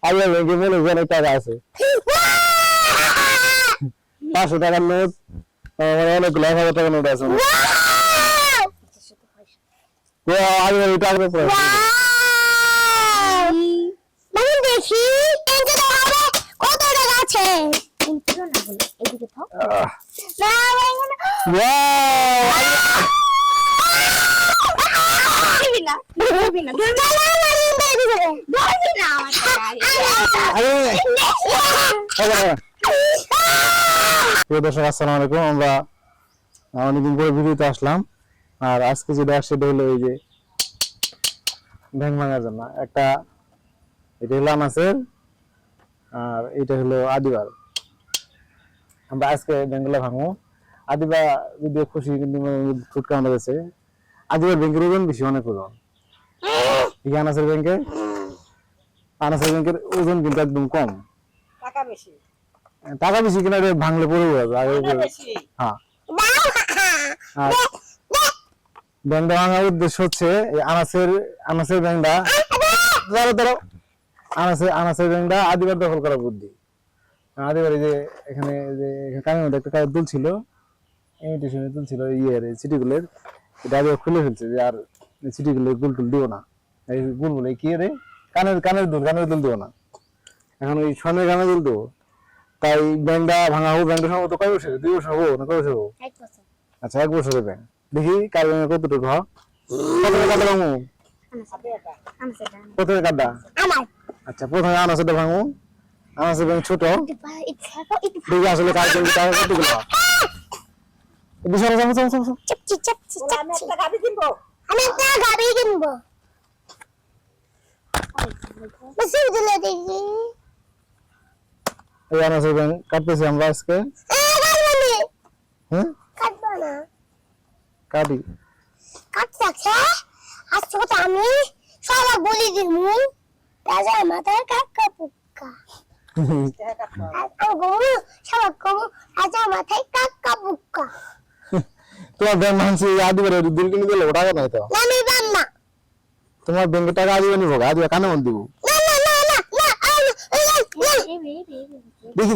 আইবার ব্যাংকে মনে হয় অনেক টাকা আছে 500 টাকার নোট অনেকগুলো 1000 টাকার নোট আছে আইবার এটা আগে পড়ে মানে দেখি কত টাকা আছে না বলে এদিকে থাক না দর্শক আসসালামু আলাইকুম আমরা অনেকদিন পরে ভিডিওতে আসলাম আর আজকে যেটা সেটা হলো এই যে ব্যাং ভাঙার জন্য একটা এটা হলো আমাদের আর এটা হলো আদিবার আমরা আজকে ব্যাংগুলো ভাঙবো আদিবা যদি খুশি কিন্তু ফুট কাউন্টার আছে আদিবার ব্যাংকের ওজন বেশি অনেক ওজন এই আনাসের ব্যাংকের ওজন কিন্তু একদম কম টাকা বেশি কিনা ভাঙলে পড়ে যাবে হ্যাঁ আর ব্যাংকটা ভাঙার উদ্দেশ্য হচ্ছে আনাসের ব্যাংকটা ধরো আনাসের ব্যাংকটা আদিবার দখল করা বুদ্ধি আদিবারে যে এখানে যে কানের মধ্যে একটা কাগজ দুলছিল ইমিটেশনে দুলছিল সিটিগুলোর এটা আদিবার খুলে ফেলছে যে আর সিটিগুলোর গুলটুল দিও না এই গুল বলে কি রে কানের দুল দিও না এখন ওই স্বর্ণের কানের দুল দেবো তাই ব্যাংকটা ভাঙা হোক ব্যাংকটা সম্ভবত কয় বছর 2 বছর হবো না কয় বছর হবো 1 বছর আচ্ছা 1 বছরের ব্যাংক দেখি কার ব্যাংকে কতটুকু হয় কত টাকা ভাঙবো কত টাকা আচ্ছা প্রথমে আনাসেরটা ভাঙবো আনাসের ব্যাংক ছোট দেখি আসলে কার ব্যাংকে টাকা কতগুলো হয় বিশাল চাপচি আমি একটা গাড়ি কিনবো বসে দিলে দেখি এই আনাসের ব্যাংক কাটতেছি আমরা আজকে হ্যাঁ কাটবো না কাটি কাটছে আজকে তো আমি সবাই বলি দিমু রাজা মাথায় কাকা পুক্কা সবাই কম রাজা মাথায় কাকা পুক্কা তোমার ব্যাংক মানছি আদিবারে দিল কিনে দিলে ওটা নাই তো আমি বাম্মা তোমার ব্যাংকে টাকা আদিবা নিব আদিবা কানে মন দিব দেখি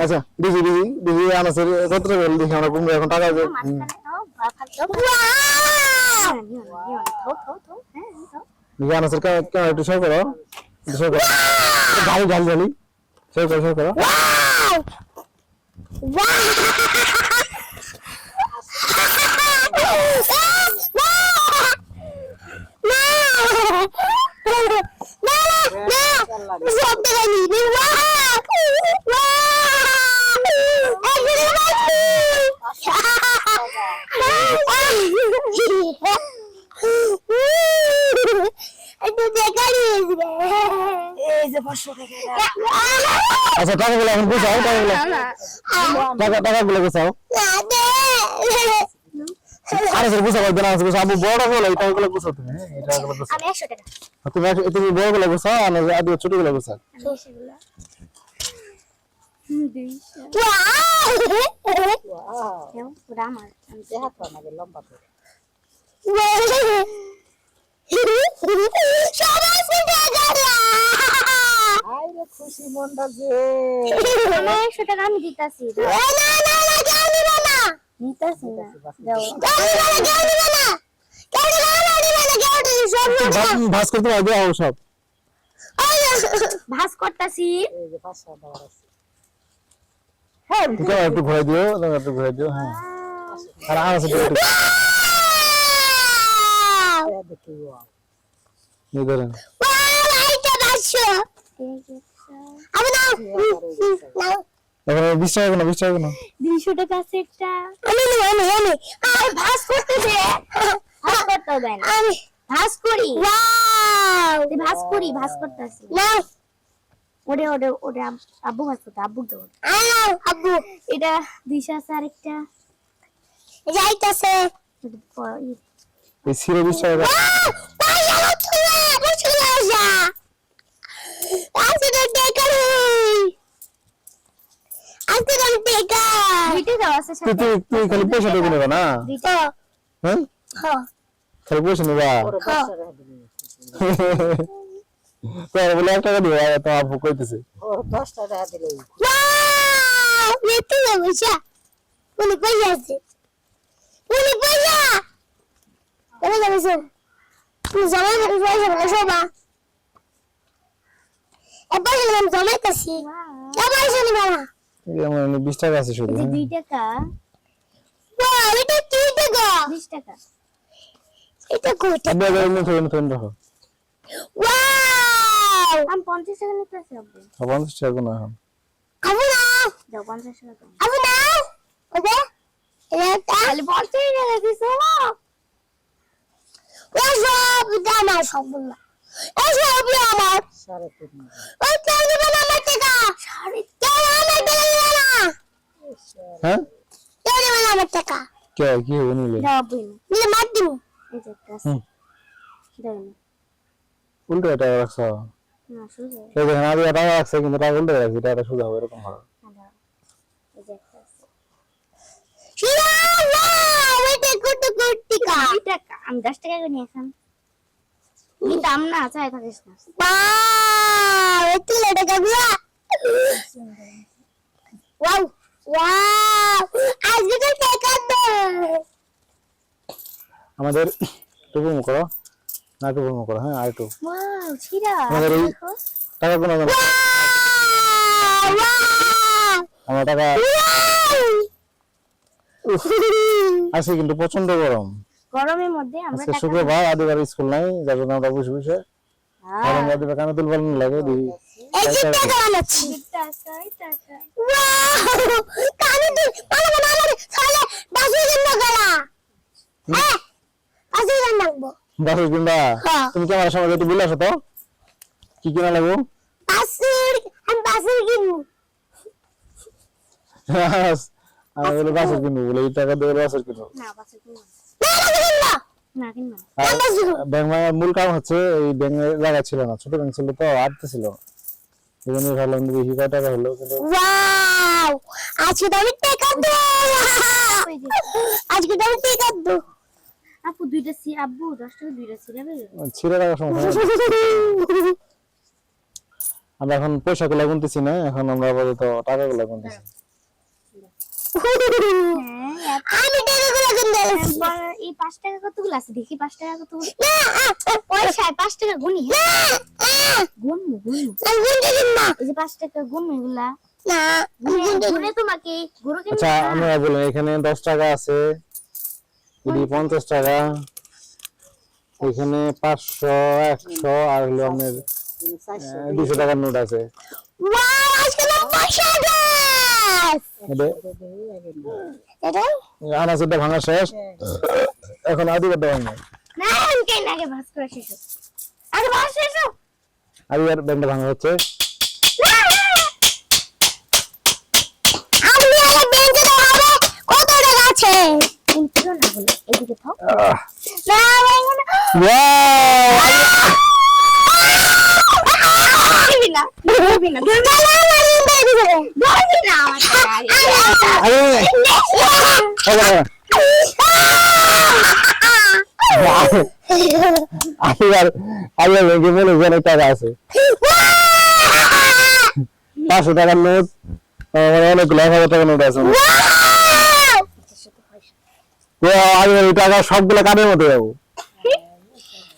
আচ্ছা দেখি আনাসের কত টাকা দেখি আমরা কমবে এখন টাকা দেখি আনাসের কেমন একটু শো করো ঝালি শো করো আচ্ছা টাকাগুলো এখন গুছাও টাকাগুলো গুছাও আরে স্যার গুছাও দেনা আছে গুছাও বড় বড় এই টাকাগুলো গুছাও তুমি এই টাকাগুলো গুছাও আমি 100 টাকা তুমি বড়গুলো গুছাও আর আদি ছোটগুলো গুছাও সেগুলো পুরা আমার আমি হাত বানাবে লম্বা করে আইরে খুশি মনটা যে আমি 100 টাকা আমি দিতাছি নিতাছি না ভাস করতে হবে আও সব ভাস করতাছি এই যে 500 টাকা আছে হ্যাঁ একটু ঘুরে দিও হ্যাঁ আর আছে দেখি এই ধরেন আমি নাও এখন 20 টাকা না 200 টাকা আছে একটা আমি আর ভাস করতে দে ভাস করতে হবে না আমি ভাস করি ওয়াও ভাস করতেছি নাও ওরে আব্বু ভাস করতে আব্বু দাও আব্বু এটা 200 আছে আরেকটা যাইতাছে এই 20 টাকা টাকাও আছে সাথে। তুই খালি পয়সা দেবি না না? দুইটা। হ্যাঁ হ্যাঁ। খালি পয়সা নেবা? তোর বলে 1 টাকা দিবা তো আপু কইতেছে। ওর 10 টাকা দিলে ওয়াও! এত পয়সা। অনেক পয়সা আছে। অনেক পয়সা। কেন যাবেছো? তুমি জমা করে পয়সা না। এবার আমি জমাইতেছি। এবার শুনি বাবা। এই আমার 20 টাকা আছে শুধু। এই 2 টাকা। ওয়াও, এটা কি টাকা? 20 টাকা। এটা কত? আব্বা ফোন রাখো। ওয়াও! আমি 50 টাকা নিতেছি আব্বু। 50 টাকা না এখন। আবু না। দাও 50 টাকা দাও। আবু না। ওকে। এটা খালি 50 টাকা দিছো। সব দাম আর সব বললা। এই সব আমার। 3.5 ওই কেউ দিবে না আমার টাকা। কেউ আমার টাকা দিবে না। হ্যাঁ কেউ দিবে না আমার টাকা। কে কি হবে নিলে? দাও আব্বু। নিলে মার দিবো। এই যে একটা আছে। হুম। দাও না। উল্টো টাকা রাখছো। না শুধু। সেই দেখেন আগে টাকা রাখছে কিন্তু টাকা উল্টো রাখছে টাকা শুধু হবে এরকম হবে। দাও। এই যে একটা আছে। শিলা, ওয়াও! এটা কত কোটি টাকা? 2 টাকা। আমি 10 টাকা করে নিয়েছিলাম। এই দাম না চাই থাকিস না। ওয়াও! এত টাকা দিয়া। ওয়াও! ওয়াও! আজকে তো টাকা দে। আমাদের টুকু করো না টুকু করো হ্যাঁ আর একটু ওয়াও! ছিড়া। আমাদের এই দেখো। টাকা কোনো জানো ওয়াও! আমার টাকা ওয়াও! আছে কিন্তু প্রচন্ড গরম। গরমের মধ্যে আমরা আজকে টাকা শুক্রবার আদিবার স্কুল নাই যার জন্য আমরা বসে বসে গরম আদিবার কানে তুল বলেন লাগে দিই এই যে টাকা বানাচ্ছি। টাকা। ওয়াও! কানে তুল মানে মানে তাহলে 10,000 টাকা গলা। হ্যাঁ। 10,000 লাগবো। বাসুর কিনবা হ্যাঁ। তুমি কি আমার সঙ্গে একটু বলে আসো তো কি কিনা লাগবো? আমি বাসুর কিনবো। আমি বলে বাসুর কিনবো বলে এই টাকা দিয়ে বাসুর কিনবো। না বাসুর কিনবো না। না কিনবো না। আর ব্যাংকের মূল কারণ হচ্ছে এই ব্যাংকের জায়গা ছিল না ছোট ব্যাংক ছিল তো আটতে ছিল এই জন্য ভাবলাম যে বেশি কয় টাকা হলো কিন্তু ওয়াও! আজকে তো আমি টাকা দেব। আজকে তো আমি টাকা দেব। আপু দুইটা সি আব্বু 10 টাকা দুইটা সিরাবে। ছিঁড়ে টাকা সমস্যা নেই। আমরা এখন পয়সা গুলা গুনতেছি না এখন আমরা আপাতত টাকা গুলা গুনতেছি। আমি টাকাগুলো গুনতেছি। এই 5 টাকা কতগুলো আছে দেখি 5 টাকা কতগুলো। পয়সা 5 টাকা গুনি। গুনমু। আমি গুনতে দিন না। এই যে 5 টাকা গুনমু এগুলা। না, গুনে তোমাকে গুরু কিনবো। আচ্ছা আমরা বলি এখানে 10 টাকা আছে এটি 50 টাকা এখানে 500 100 আর হলো আপনার 200 টাকার নোট আছে ওয়াও! আজকে না পয়সা গাছ। এটা আনাজটা ভাঙা শেষ এখন আদিবার দেওয়া নাই না আমি কেন আগে ভাস করে শেষ। আগে ভাস শেষ। আদিবার ব্যাংকটা ভাঙা হচ্ছে আমি আগে ব্যাংকে দাঁড়াবো। কত টাকা আছে? উল্টো না বলে এদিকে থাও। না ভাঙো না। ধরবি না। ধরবি না। ধরবি না আমার টাকা। আদিবার ব্যাংকে বলে অনেক টাকা আছে 500 টাকার নোট অনেকগুলো 1000 টাকার নোট আছে আদিবার এই টাকা সবগুলো কাদের মতো যাবো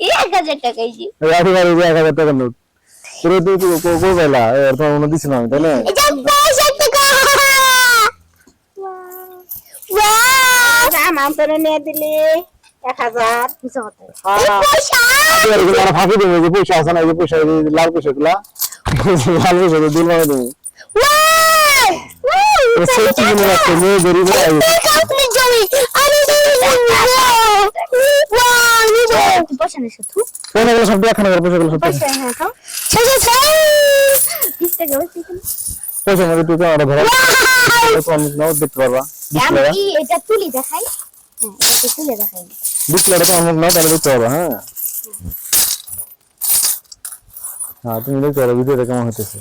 1000 টাকা এই যে। আদিবার 1000 টাকার নোট পুরো তুই পাইলা এর তো মনে দিছি না আমি তাই না এটা 50 টাকা। ওয়াও! আমার তো নিয়ে দিলি 1000 কিছু কথা। পয়সা আদিবার এগুলো ফাঁকি দেবো যে পয়সা আছে না এই যে পয়সা লাল পয়সা গুলা লাল পয়সা দিল না দেবো ওয়াও! সেফটি কিনে রাখছে মেয়ে গরিব হয়ে গেছে আপনি জমি আমি ওয়াও! নিবো। পয়সা নেই শুধু। পয়সাগুলো সব দেখানো করে পয়সাগুলো সব পয়সা হ্যাঁ তো। 20 টাকা হচ্ছে কি? পয়সা মধ্যে তুই ওরা ধরা তো অনেক নাও দেখতে পারবা আমি কি এটা তুলি দেখাই? হ্যাঁ এটা তুলে দেখাই। ডিসপ্লেটা তো অনেক নাও তাহলে দেখতে পারবা হ্যাঁ হ্যাঁ তুমি দেখতে পারো ভিডিওটা কেমন হতেছে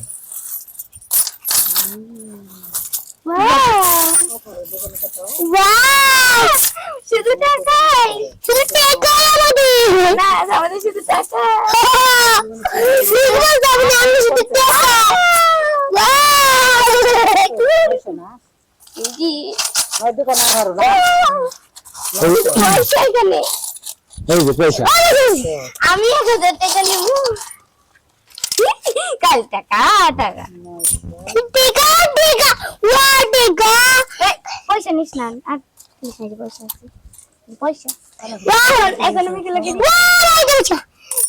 ওয়াও! ওয়াও শুধু টাকাই আমাদের না আমাদের শুধু টাকা সিগন্যাল যাবে না আমি শুধু টাকা ওয়াও পয়সা না জি ওই দোকানে ঘর না পয়সা এখানে এই যে পয়সা আমি 1000 টাকা নিব কাল টাকা টাকা পয়সা নিস না আর নিস না পয়সা আছে পয়সা এখন আমি কি লাগে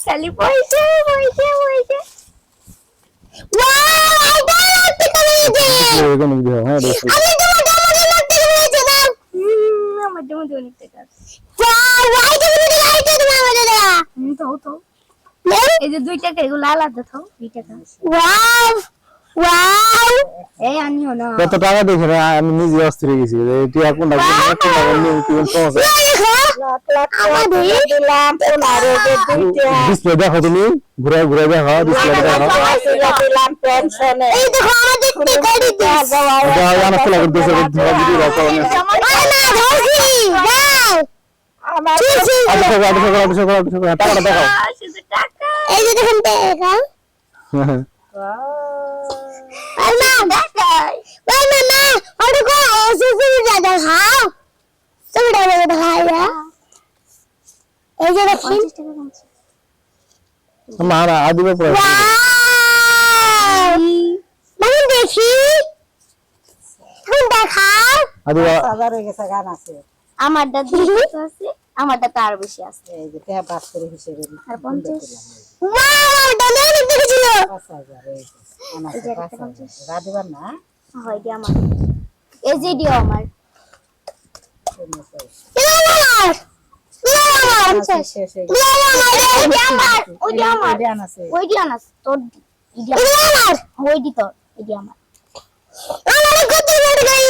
খালি পয়সা পয়সা পয়সা এরকম দিয়ে হ্যাঁ দেখো আমার জন্য অনেক টাকা আছে তো এই যে 2 টাকা এগুলো আলাদা থাও 2 টাকা এই আনিও না কত টাকা দেখে না আমি নিজে অস্থির হয়ে গেছি এটি এখন নিয়ে কি সমস্যা লাখ লাখ টাকা দিলাম 15 দুইটা ডিসপ্লে দেখো তুমি ঘুরে ঘুরে দেখো ডিসপ্লে দেখো দিলাম পেনশনে এই দেখো আমাদের টাকা দিতে যাও জানা চলে করতেছে ধরা দিদি রাখো আমার টাকাটা দেখো শুধু টাকা এই যে দেখুন টাকা মামা মামা ওটা কো এসে দাদা খাও তুমি দাদা খাইয়া এই যে দেখুন মারা আদিবে পড়ে মানে দেখি তুমি দেখাও আদিবা 1000 হয়ে গেছে গান আছে আমারটা দুটো আছে আমারটা তার বেশি আছে এই যে টাকা পাস করে হিসেবে আর 50 ওয়াও দাদা অনেক দেখেছিল 5000 এই আমার 5000 রাদিবার না হয় দি আমার এই যে দিও আমার শেষ হয়ে ওই দি আমার গান আছে ওই দি আনাস তোর ইডি আমার ওই দি তোর ইডি আমার আমার কত বড় গাই